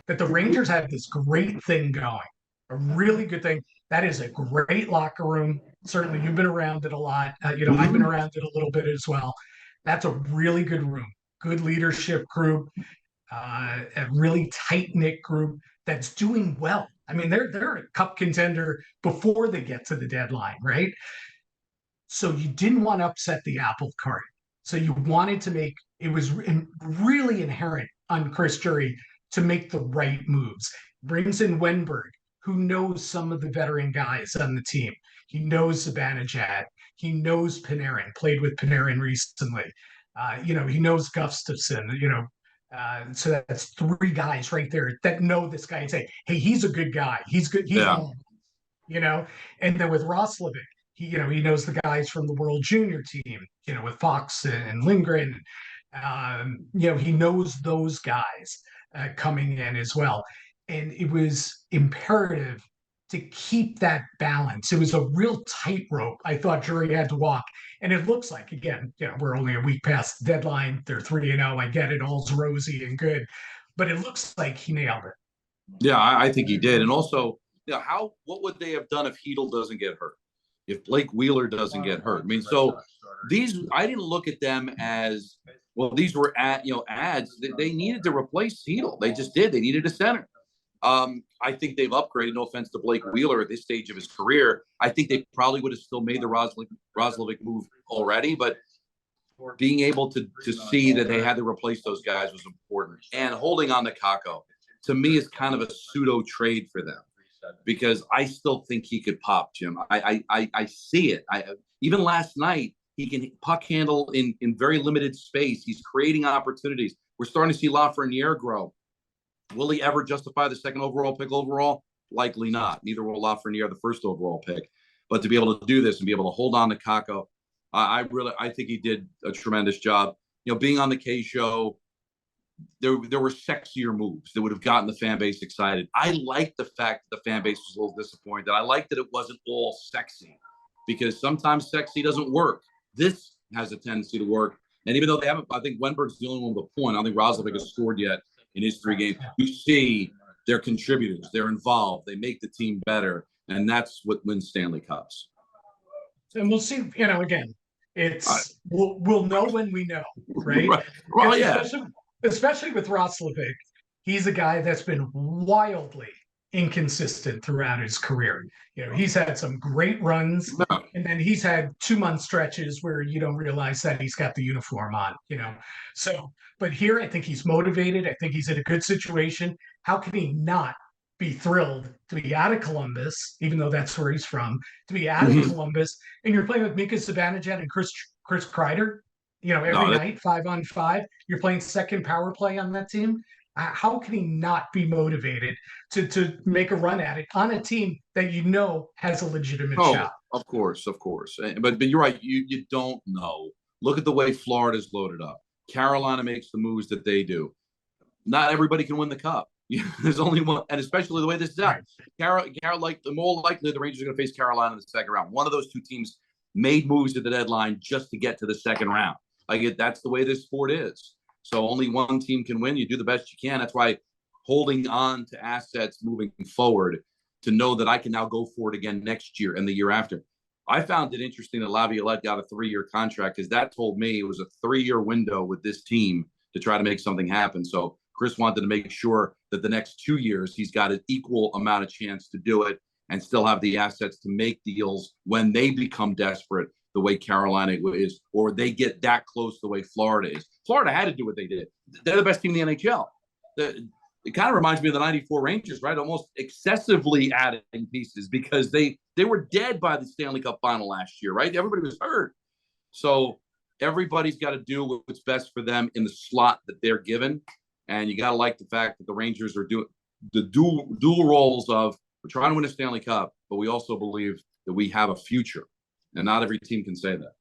that the Rangers have this great thing going, a really good thing. That is a great locker room. Certainly, you've been around it a lot. I've been Mhm. around it a little bit as well. That's a really good room, good leadership group, a really tight knit group that's doing well. I mean, they're a cup contender before they get to the deadline, right? So you didn't want to upset the apple cart. So you wanted to make it was really inherent on Chris Drury to make the right moves. Brings in Wennberg, who knows some of the veteran guys on the team. He knows Zibanejad. He knows Panarin. Played with Panarin recently. He knows Gustafson. So that's three guys right there that know this guy and say, "Hey, he's a good guy. He's good. He's Yeah. all." you know. And then with Roslovic, he knows the guys from the World Junior team, with Fox and Lindgren. He knows those guys coming in as well. And it was imperative to keep that balance. It was a real tightrope I thought Drury had to walk. And it looks like, again, we're only a week past the deadline. They're 3-0. I get it. All's rosy and good. But it looks like he nailed it. Yeah, I think he did. And also, what would they have done if Hedel doesn't get hurt? If Blake Wheeler doesn't get hurt? I mean, so I didn't look at them as, well, these were ads. They needed to replace Hedel. They just did. They needed a center. I think they've upgraded. No offense to Blake Wheeler at this stage of his career. I think they probably would have still made the Roslovic move already, but being able to see that they had to replace those guys was important. And holding on to Kakko, to me, is kind of a pseudo trade for them, because I still think he could pop, Jim. I see it. Even last night, he can puck handle in very limited space. He's creating opportunities. We're starting to see Lafreniere grow. Will he ever justify the second overall pick overall? Likely not. Neither will Lafreniere, the first overall pick. But to be able to do this and be able to hold on to Kakko, I think he did a tremendous job. Being on the K show, there were sexier moves that would have gotten the fan base excited. I liked the fact that the fan base was a little disappointed. I liked that it wasn't all sexy, because sometimes sexy doesn't work. This has a tendency to work. And even though they haven't, I think Wennberg's the only one with a point. I don't think Roslovic has scored yet in his 3 games. You see they're contributors. They're involved. They make the team better. And that's what wins Stanley Cups. And we'll see, again, we'll know when we know, right? Right. Well, yeah. Especially with Roslovic, he's a guy that's been wildly inconsistent throughout his career. He's had some great runs, and then he's had 2-month stretches where you don't realize that he's got the uniform on, So, but here I think he's motivated. I think he's in a good situation. How can he not be thrilled to be out of Columbus, even though that's where he's from, to be out of Columbus, and you're playing with Mika Zibanejad and Chris Kreider, every night, 5-on-5. You're playing second power play on that team. How can he not be motivated to make a run at it on a team that has a legitimate shot? Of course. But you're right. You don't know. Look at the way Florida's loaded up. Carolina makes the moves that they do. Not everybody can win the cup. There's only one, and especially the way this is out. Right. The more likely the Rangers are going to face Carolina in the second round. One of those two teams made moves at the deadline just to get to the second round. That's the way this sport is. So only one team can win. You do the best you can. That's why holding on to assets moving forward, to know that I can now go for it again next year and the year after. I found it interesting that Laviolette got a 3-year contract, because that told me it was a 3-year window with this team to try to make something happen. So Chris wanted to make sure that the next 2 years he's got an equal amount of chance to do it and still have the assets to make deals when they become desperate, the way Carolina is, or they get that close the way Florida is. Florida had to do what they did. They're the best team in the NHL. It kind of reminds me of the 94 Rangers, right? Almost excessively adding pieces, because they were dead by the Stanley Cup final last year, right? Everybody was hurt. So everybody's got to do what's best for them in the slot that they're given. And you got to like the fact that the Rangers are doing the dual roles of, we're trying to win a Stanley Cup, but we also believe that we have a future. And not every team can say that.